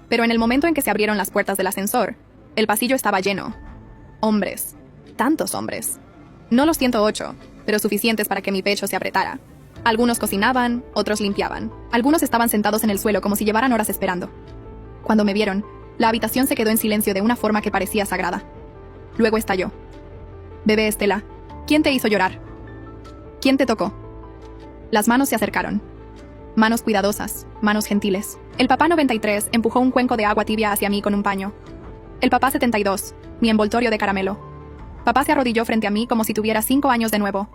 Pero en el momento en que se abrieron las puertas del ascensor, el pasillo estaba lleno. Hombres. Tantos hombres. No los 108, pero suficientes para que mi pecho se apretara. Algunos cocinaban, otros limpiaban. Algunos estaban sentados en el suelo como si llevaran horas esperando. Cuando me vieron, la habitación se quedó en silencio de una forma que parecía sagrada. Luego estalló. «Bebé Estela, ¿quién te hizo llorar? ¿Quién te tocó?» Las manos se acercaron. Manos cuidadosas, manos gentiles. El papá 93 empujó un cuenco de agua tibia hacia mí con un paño. El papá 72, mi envoltorio de caramelo. Papá se arrodilló frente a mí como si tuviera 5 años de nuevo.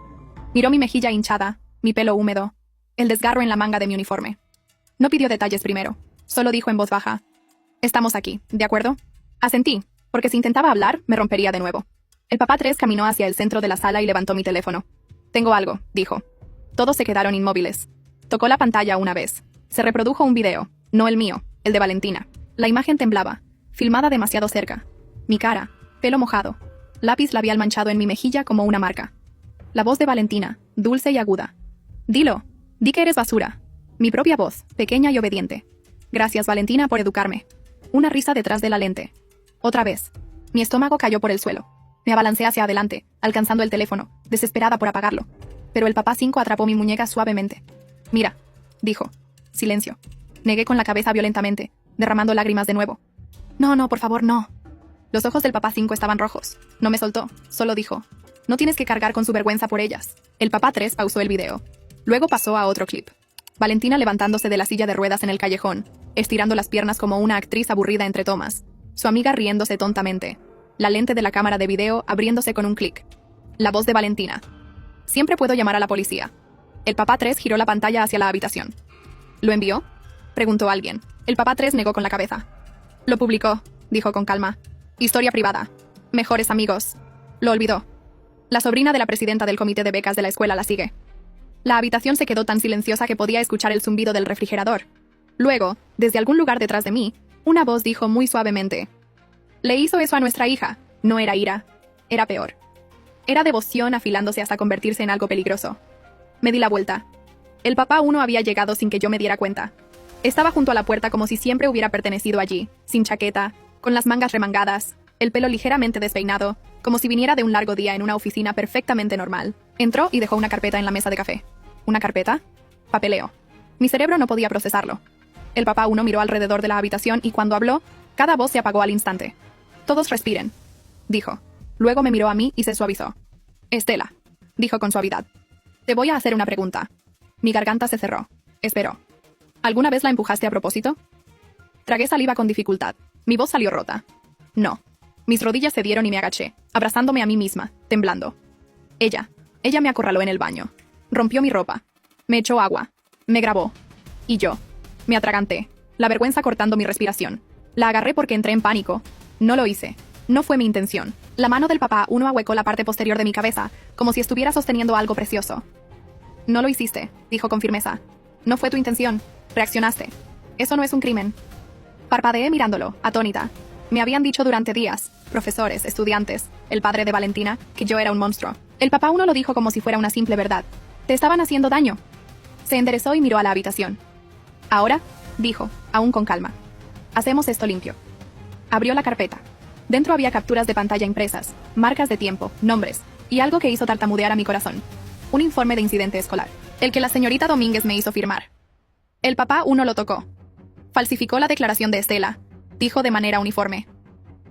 Miró mi mejilla hinchada, mi pelo húmedo, el desgarro en la manga de mi uniforme. No pidió detalles primero, solo dijo en voz baja: «Estamos aquí, ¿de acuerdo?» Asentí, porque si intentaba hablar, me rompería de nuevo. El papá 3 caminó hacia el centro de la sala y levantó mi teléfono. «Tengo algo», dijo. Todos se quedaron inmóviles. Tocó la pantalla una vez. Se reprodujo un video, no el mío, el de Valentina. La imagen temblaba, filmada demasiado cerca. Mi cara, pelo mojado, lápiz labial manchado en mi mejilla como una marca. La voz de Valentina, dulce y aguda. «Dilo, di que eres basura». Mi propia voz, pequeña y obediente. «Gracias, Valentina, por educarme». Una risa detrás de la lente. Otra vez. Mi estómago cayó por el suelo. Me abalancé hacia adelante, alcanzando el teléfono, desesperada por apagarlo. Pero el papá 5 atrapó mi muñeca suavemente. Mira, dijo. Silencio. Negué con la cabeza violentamente, derramando lágrimas de nuevo. No, por favor, no. Los ojos del papá 5 estaban rojos. No me soltó, solo dijo. No tienes que cargar con su vergüenza por ellas. El papá 3 pausó el video. Luego pasó a otro clip. Valentina levantándose de la silla de ruedas en el callejón, estirando las piernas como una actriz aburrida entre tomas. Su amiga riéndose tontamente. La lente de la cámara de video abriéndose con un clic. La voz de Valentina. Siempre puedo llamar a la policía. El papá 3 giró la pantalla hacia la habitación. ¿Lo envió?, preguntó alguien. El papá 3 negó con la cabeza. Lo publicó, dijo con calma. Historia privada. Mejores amigos. Lo olvidó. La sobrina de la presidenta del comité de becas de la escuela la sigue. La habitación se quedó tan silenciosa que podía escuchar el zumbido del refrigerador. Luego, desde algún lugar detrás de mí, una voz dijo muy suavemente: «Le hizo eso a nuestra hija». No era ira. Era peor. Era devoción afilándose hasta convertirse en algo peligroso. Me di la vuelta. El papá 1 había llegado sin que yo me diera cuenta. Estaba junto a la puerta como si siempre hubiera pertenecido allí, sin chaqueta, con las mangas remangadas, el pelo ligeramente despeinado, como si viniera de un largo día en una oficina perfectamente normal. Entró y dejó una carpeta en la mesa de café. ¿Una carpeta? Papeleo. Mi cerebro no podía procesarlo. El papá 1 miró alrededor de la habitación y cuando habló, cada voz se apagó al instante. «Todos respiren», dijo. Luego me miró a mí y se suavizó. «Estela», dijo con suavidad. «Te voy a hacer una pregunta». Mi garganta se cerró. Esperó. ¿Alguna vez la empujaste a propósito? Tragué saliva con dificultad. Mi voz salió rota. No. Mis rodillas cedieron y me agaché, abrazándome a mí misma, temblando. Ella me acorraló en el baño. Rompió mi ropa. Me echó agua. Me grabó. Y yo. Me atraganté, la vergüenza cortando mi respiración. La agarré porque entré en pánico. No lo hice. No fue mi intención. La mano del papá 1 ahuecó la parte posterior de mi cabeza, como si estuviera sosteniendo algo precioso. «No lo hiciste», dijo con firmeza. «No fue tu intención. Reaccionaste. Eso no es un crimen». Parpadeé mirándolo, atónita. Me habían dicho durante días, profesores, estudiantes, el padre de Valentina, que yo era un monstruo. El papá 1 lo dijo como si fuera una simple verdad. «Te estaban haciendo daño». Se enderezó y miró a la habitación. «Ahora», dijo, aún con calma, «hacemos esto limpio». Abrió la carpeta. Dentro había capturas de pantalla impresas, marcas de tiempo, nombres, y algo que hizo tartamudear a mi corazón. Un informe de incidente escolar, el que la señorita Domínguez me hizo firmar. El papá 1 lo tocó. Falsificó la declaración de Estela, dijo de manera uniforme.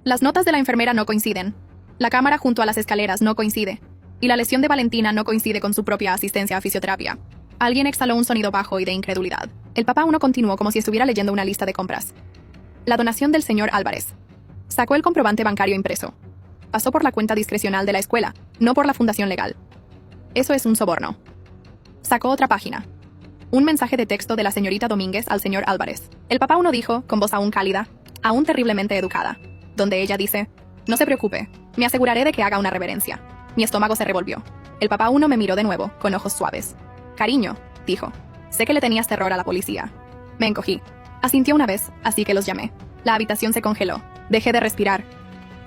Las notas de la enfermera no coinciden. La cámara junto a las escaleras no coincide. Y la lesión de Valentina no coincide con su propia asistencia a fisioterapia. Alguien exhaló un sonido bajo y de incredulidad. El papá 1 continuó como si estuviera leyendo una lista de compras. La donación del señor Álvarez. Sacó el comprobante bancario impreso. Pasó por la cuenta discrecional de la escuela, no por la fundación legal. Eso es un soborno. Sacó otra página. Un mensaje de texto de la señorita Domínguez al señor Álvarez. El papá 1 dijo, con voz aún cálida, aún terriblemente educada, donde ella dice: «No se preocupe, me aseguraré de que haga una reverencia». Mi estómago se revolvió. El papá 1 me miró de nuevo, con ojos suaves. «Cariño», dijo, «sé que le tenías terror a la policía». Me encogí. Asintió una vez, así que los llamé. La habitación se congeló. Dejé de respirar.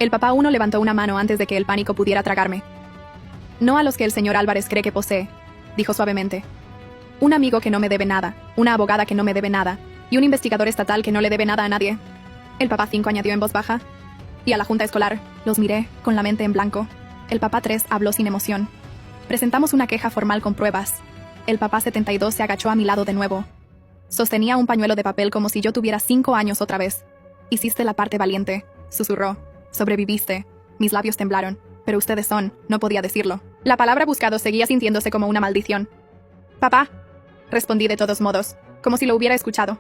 El papá 1 levantó una mano antes de que el pánico pudiera tragarme. «No a los que el señor Álvarez cree que posee», dijo suavemente. «Un amigo que no me debe nada, una abogada que no me debe nada, y un investigador estatal que no le debe nada a nadie». El papá 5 añadió en voz baja. «Y a la junta escolar». Los miré, con la mente en blanco. El papá 3 habló sin emoción. «Presentamos una queja formal con pruebas». El papá 72 se agachó a mi lado de nuevo. Sostenía un pañuelo de papel como si yo tuviera 5 años otra vez. «Hiciste la parte valiente», susurró. «Sobreviviste». Mis labios temblaron. «Pero ustedes son», no podía decirlo. La palabra buscado seguía sintiéndose como una maldición. «Papá», respondí de todos modos, como si lo hubiera escuchado.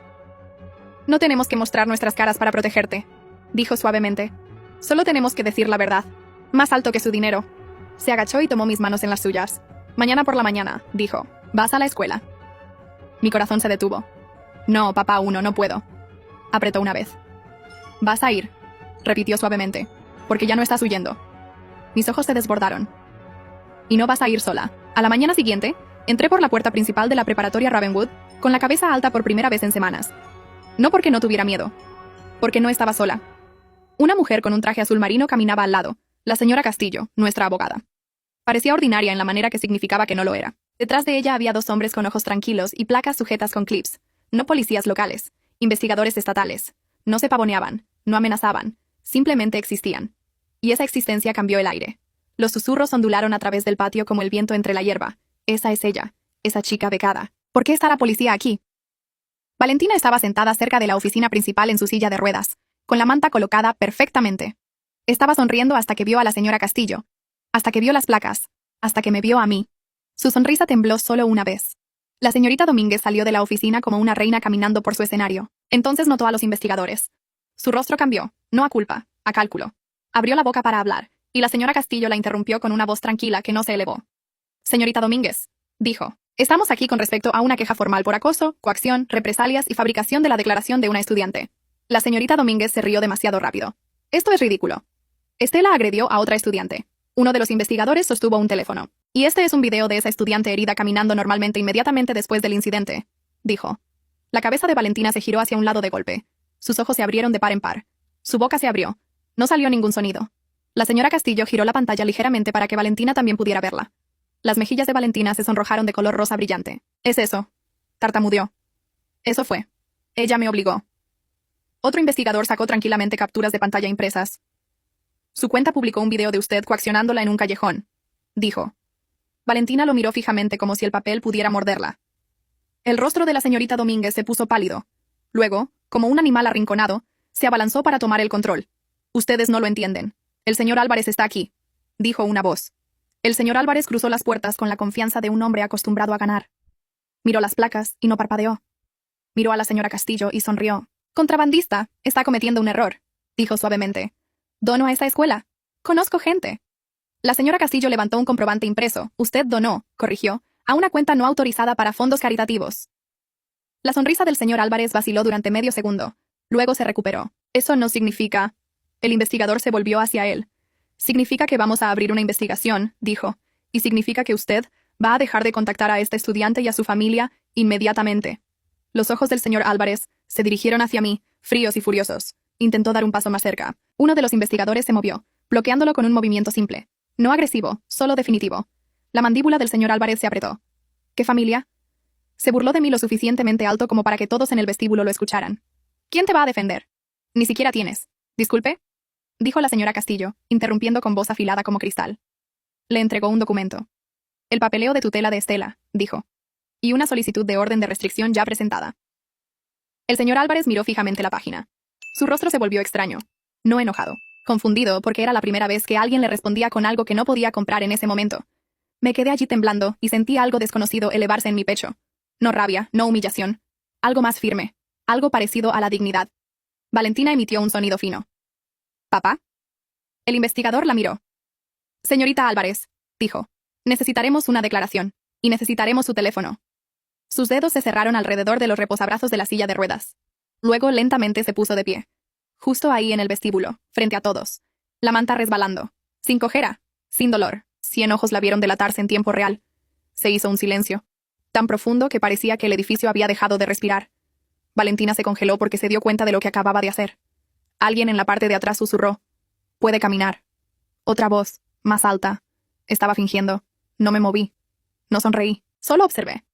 «No tenemos que mostrar nuestras caras para protegerte», dijo suavemente. «Solo tenemos que decir la verdad. Más alto que su dinero». Se agachó y tomó mis manos en las suyas. «Mañana por la mañana», dijo. «Vas a la escuela». Mi corazón se detuvo. «No, papá 1, no puedo». Apretó una vez. «Vas a ir», repitió suavemente, «porque ya no estás huyendo». Mis ojos se desbordaron. «Y no vas a ir sola». A la mañana siguiente, entré por la puerta principal de la preparatoria Ravenwood, con la cabeza alta por primera vez en semanas. No porque no tuviera miedo. Porque no estaba sola. Una mujer con un traje azul marino caminaba al lado, la señora Castillo, nuestra abogada. Parecía ordinaria en la manera que significaba que no lo era. Detrás de ella había 2 hombres con ojos tranquilos y placas sujetas con clips. No policías locales, investigadores estatales. No se pavoneaban, no amenazaban. Simplemente existían. Y esa existencia cambió el aire. Los susurros ondularon a través del patio como el viento entre la hierba. Esa es ella, esa chica becada. ¿Por qué está la policía aquí? Valentina estaba sentada cerca de la oficina principal en su silla de ruedas, con la manta colocada perfectamente. Estaba sonriendo hasta que vio a la señora Castillo, hasta que vio las placas, hasta que me vio a mí. Su sonrisa tembló solo una vez. La señorita Domínguez salió de la oficina como una reina caminando por su escenario. Entonces notó a los investigadores. Su rostro cambió, no a culpa, a cálculo. Abrió la boca para hablar, y la señora Castillo la interrumpió con una voz tranquila que no se elevó. Señorita Domínguez, dijo, estamos aquí con respecto a una queja formal por acoso, coacción, represalias y fabricación de la declaración de una estudiante. La señorita Domínguez se rió demasiado rápido. Esto es ridículo. Estela agredió a otra estudiante. Uno de los investigadores sostuvo un teléfono. Y este es un video de esa estudiante herida caminando normalmente inmediatamente después del incidente, dijo. La cabeza de Valentina se giró hacia un lado de golpe. Sus ojos se abrieron de par en par. Su boca se abrió. No salió ningún sonido. La señora Castillo giró la pantalla ligeramente para que Valentina también pudiera verla. Las mejillas de Valentina se sonrojaron de color rosa brillante. Es eso. Tartamudeó. Eso fue. Ella me obligó. Otro investigador sacó tranquilamente capturas de pantalla impresas. Su cuenta publicó un video de usted coaccionándola en un callejón, dijo. Valentina lo miró fijamente como si el papel pudiera morderla. El rostro de la señorita Domínguez se puso pálido. Luego, como un animal arrinconado, se abalanzó para tomar el control. Ustedes no lo entienden. El señor Álvarez está aquí, dijo una voz. El señor Álvarez cruzó las puertas con la confianza de un hombre acostumbrado a ganar. Miró las placas y no parpadeó. Miró a la señora Castillo y sonrió. Contrabandista, está cometiendo un error, dijo suavemente. Dono a esta escuela. Conozco gente. La señora Castillo levantó un comprobante impreso. Usted donó, corrigió, a una cuenta no autorizada para fondos caritativos. La sonrisa del señor Álvarez vaciló durante medio segundo. Luego se recuperó. Eso no significa... El investigador se volvió hacia él. Significa que vamos a abrir una investigación, dijo, y significa que usted va a dejar de contactar a esta estudiante y a su familia inmediatamente. Los ojos del señor Álvarez se dirigieron hacia mí, fríos y furiosos. Intentó dar un paso más cerca. Uno de los investigadores se movió, bloqueándolo con un movimiento simple. No agresivo, solo definitivo. La mandíbula del señor Álvarez se apretó. ¿Qué familia? Se burló de mí lo suficientemente alto como para que todos en el vestíbulo lo escucharan. ¿Quién te va a defender? Ni siquiera tienes. Disculpe, dijo la señora Castillo, interrumpiendo con voz afilada como cristal. Le entregó un documento. El papeleo de tutela de Estela, dijo. Y una solicitud de orden de restricción ya presentada. El señor Álvarez miró fijamente la página. Su rostro se volvió extraño. No enojado. Confundido porque era la primera vez que alguien le respondía con algo que no podía comprar en ese momento. Me quedé allí temblando y sentí algo desconocido elevarse en mi pecho. No rabia, no humillación. Algo más firme. Algo parecido a la dignidad. Valentina emitió un sonido fino. ¿Papá? El investigador la miró. Señorita Álvarez, dijo. Necesitaremos una declaración. Y necesitaremos su teléfono. Sus dedos se cerraron alrededor de los reposabrazos de la silla de ruedas. Luego lentamente se puso de pie. Justo ahí en el vestíbulo, frente a todos. La manta resbalando. Sin cojera. Sin dolor. 100 ojos la vieron delatarse en tiempo real. Se hizo un silencio. Tan profundo que parecía que el edificio había dejado de respirar. Valentina se congeló porque se dio cuenta de lo que acababa de hacer. Alguien en la parte de atrás susurró. Puede caminar. Otra voz, más alta. Estaba fingiendo. No me moví. No sonreí. Solo observé.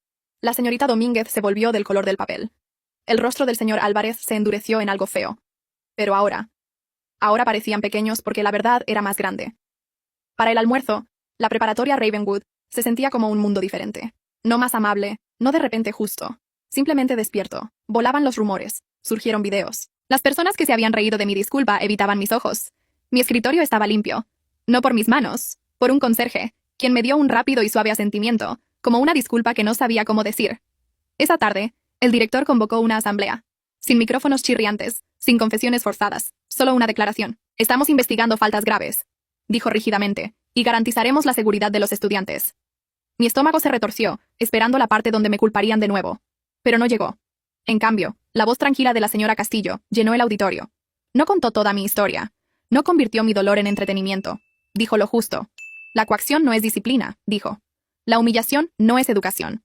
La señorita Domínguez se volvió del color del papel. El rostro del señor Álvarez se endureció en algo feo. Pero ahora parecían pequeños porque la verdad era más grande. Para el almuerzo, la preparatoria Ravenwood se sentía como un mundo diferente. No más amable, no de repente justo. Simplemente despierto. Volaban los rumores. Surgieron videos. Las personas que se habían reído de mi disculpa evitaban mis ojos. Mi escritorio estaba limpio. No por mis manos, por un conserje, quien me dio un rápido y suave asentimiento, como una disculpa que no sabía cómo decir. Esa tarde, el director convocó una asamblea. Sin micrófonos chirriantes, sin confesiones forzadas, solo una declaración. Estamos investigando faltas graves, dijo rígidamente, y garantizaremos la seguridad de los estudiantes. Mi estómago se retorció, esperando la parte donde me culparían de nuevo. Pero no llegó. En cambio, la voz tranquila de la señora Castillo llenó el auditorio. No contó toda mi historia. No convirtió mi dolor en entretenimiento. Dijo lo justo. La coacción no es disciplina, dijo. La humillación no es educación.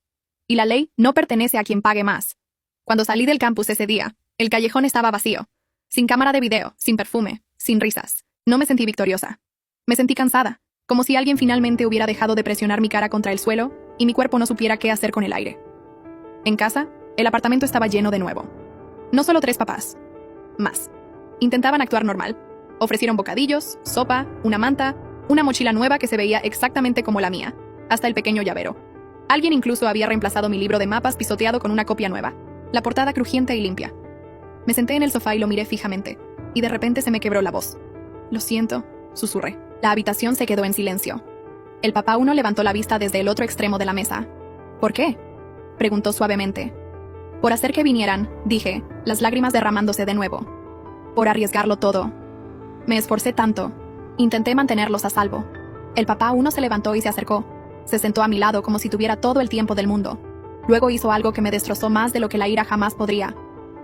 Y la ley no pertenece a quien pague más. Cuando salí del campus ese día, el callejón estaba vacío. Sin cámara de video, sin perfume, sin risas. No me sentí victoriosa. Me sentí cansada, como si alguien finalmente hubiera dejado de presionar mi cara contra el suelo y mi cuerpo no supiera qué hacer con el aire. En casa, el apartamento estaba lleno de nuevo. No solo 3 papás. Más. Intentaban actuar normal. Ofrecieron bocadillos, sopa, una manta, una mochila nueva que se veía exactamente como la mía, hasta el pequeño llavero. Alguien incluso había reemplazado mi libro de mapas pisoteado con una copia nueva, la portada crujiente y limpia. Me senté en el sofá y lo miré fijamente, y de repente se me quebró la voz. «Lo siento», susurré. La habitación se quedó en silencio. El papá uno levantó la vista desde el otro extremo de la mesa. «¿Por qué?», preguntó suavemente. «Por hacer que vinieran», dije, las lágrimas derramándose de nuevo. «Por arriesgarlo todo. Me esforcé tanto. Intenté mantenerlos a salvo». El papá uno se levantó y se acercó. Se sentó a mi lado como si tuviera todo el tiempo del mundo. Luego hizo algo que me destrozó más de lo que la ira jamás podría.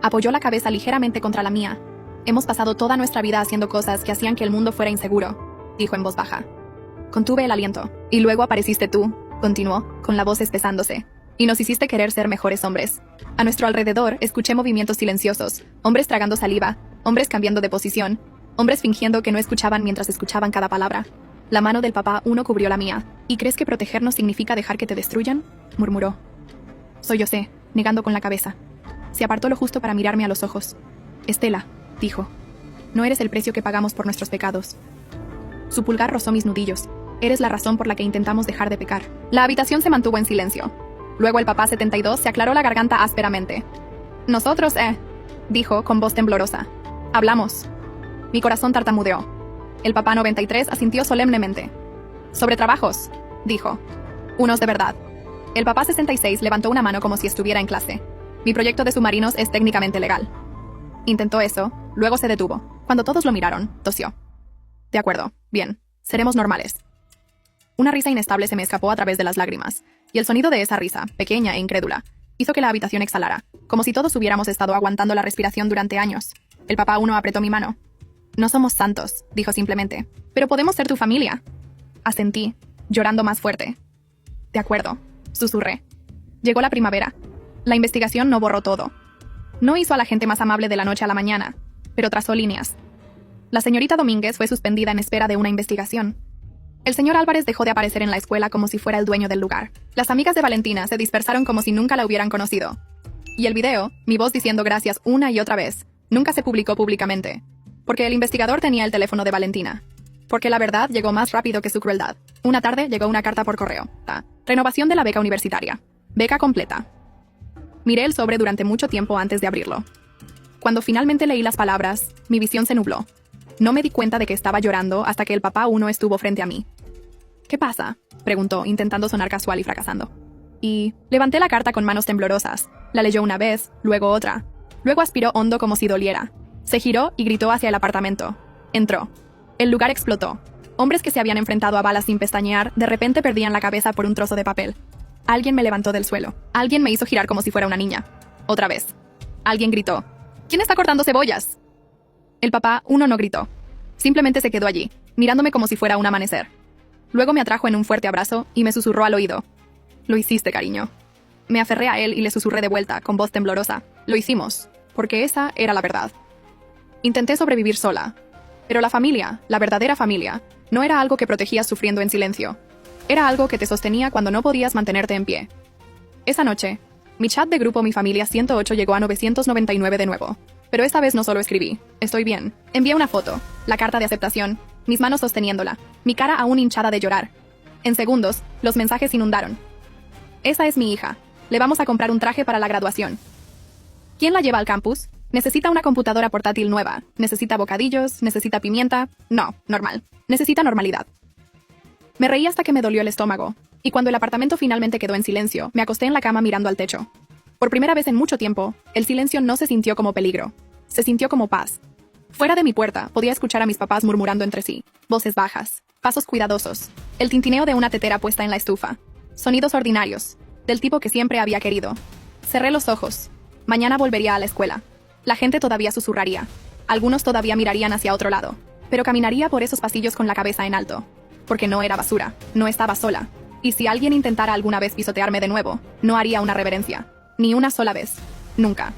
Apoyó la cabeza ligeramente contra la mía. «Hemos pasado toda nuestra vida haciendo cosas que hacían que el mundo fuera inseguro», dijo en voz baja. Contuve el aliento. «Y luego apareciste tú», continuó, con la voz espesándose. «Y nos hiciste querer ser mejores hombres». A nuestro alrededor escuché movimientos silenciosos, hombres tragando saliva, hombres cambiando de posición, hombres fingiendo que no escuchaban mientras escuchaban cada palabra. La mano del papá uno cubrió la mía. «¿Y crees que protegernos significa dejar que te destruyan?», murmuró. Sollocé, negando con la cabeza. Se apartó lo justo para mirarme a los ojos. «Estela», dijo, «no eres el precio que pagamos por nuestros pecados». Su pulgar rozó mis nudillos. «Eres la razón por la que intentamos dejar de pecar». La habitación se mantuvo en silencio. Luego el papá 72 se aclaró la garganta ásperamente. «Nosotros, dijo con voz temblorosa. «Hablamos». Mi corazón tartamudeó. El papá 93 asintió solemnemente. «Sobre trabajos», dijo. «Unos de verdad». El papá 66 levantó una mano como si estuviera en clase. «Mi proyecto de submarinos es técnicamente legal». Intentó eso, luego se detuvo. Cuando todos lo miraron, tosió. «De acuerdo, bien, seremos normales». Una risa inestable se me escapó a través de las lágrimas, y el sonido de esa risa, pequeña e incrédula, hizo que la habitación exhalara, como si todos hubiéramos estado aguantando la respiración durante años. El papá uno apretó mi mano. «No somos santos», dijo simplemente, «pero podemos ser tu familia». Asentí, llorando más fuerte. «De acuerdo», susurré. Llegó la primavera. La investigación no borró todo. No hizo a la gente más amable de la noche a la mañana, pero trazó líneas. La señorita Domínguez fue suspendida en espera de una investigación. El señor Álvarez dejó de aparecer en la escuela como si fuera el dueño del lugar. Las amigas de Valentina se dispersaron como si nunca la hubieran conocido. Y el video, mi voz diciendo gracias una y otra vez, nunca se publicó públicamente. Porque el investigador tenía el teléfono de Valentina. Porque la verdad llegó más rápido que su crueldad. Una tarde llegó una carta por correo. Renovación de la beca universitaria. Beca completa. Miré el sobre durante mucho tiempo antes de abrirlo. Cuando finalmente leí las palabras, mi visión se nubló. No me di cuenta de que estaba llorando hasta que el papá uno estuvo frente a mí. «¿Qué pasa?», preguntó, intentando sonar casual y fracasando. Y levanté la carta con manos temblorosas. La leyó una vez, luego otra. Luego aspiró hondo como si doliera. Se giró y gritó hacia el apartamento. Entró. El lugar explotó. Hombres que se habían enfrentado a balas sin pestañear, de repente perdían la cabeza por un trozo de papel. Alguien me levantó del suelo. Alguien me hizo girar como si fuera una niña. Otra vez. Alguien gritó. «¿Quién está cortando cebollas?». El papá uno no gritó. Simplemente se quedó allí, mirándome como si fuera un amanecer. Luego me atrajo en un fuerte abrazo y me susurró al oído. «Lo hiciste, cariño». Me aferré a él y le susurré de vuelta, con voz temblorosa. «Lo hicimos, porque esa era la verdad». Intenté sobrevivir sola. Pero la familia, la verdadera familia, no era algo que protegías sufriendo en silencio. Era algo que te sostenía cuando no podías mantenerte en pie. Esa noche, mi chat de grupo Mi Familia 108 llegó a 999 de nuevo. Pero esta vez no solo escribí, «Estoy bien». Envié una foto, la carta de aceptación, mis manos sosteniéndola, mi cara aún hinchada de llorar. En segundos, los mensajes inundaron. «Esa es mi hija. Le vamos a comprar un traje para la graduación». ¿Quién la lleva al campus? ¿Necesita una computadora portátil nueva? ¿Necesita bocadillos? ¿Necesita pimienta? No, normal. Necesita normalidad. Me reí hasta que me dolió el estómago, y cuando el apartamento finalmente quedó en silencio, me acosté en la cama mirando al techo. Por primera vez en mucho tiempo, el silencio no se sintió como peligro. Se sintió como paz. Fuera de mi puerta, podía escuchar a mis papás murmurando entre sí. Voces bajas, pasos cuidadosos, el tintineo de una tetera puesta en la estufa. Sonidos ordinarios, del tipo que siempre había querido. Cerré los ojos. Mañana volvería a la escuela. La gente todavía susurraría. Algunos todavía mirarían hacia otro lado. Pero caminaría por esos pasillos con la cabeza en alto. Porque no era basura, no estaba sola. Y si alguien intentara alguna vez pisotearme de nuevo, no haría una reverencia. Ni una sola vez. Nunca.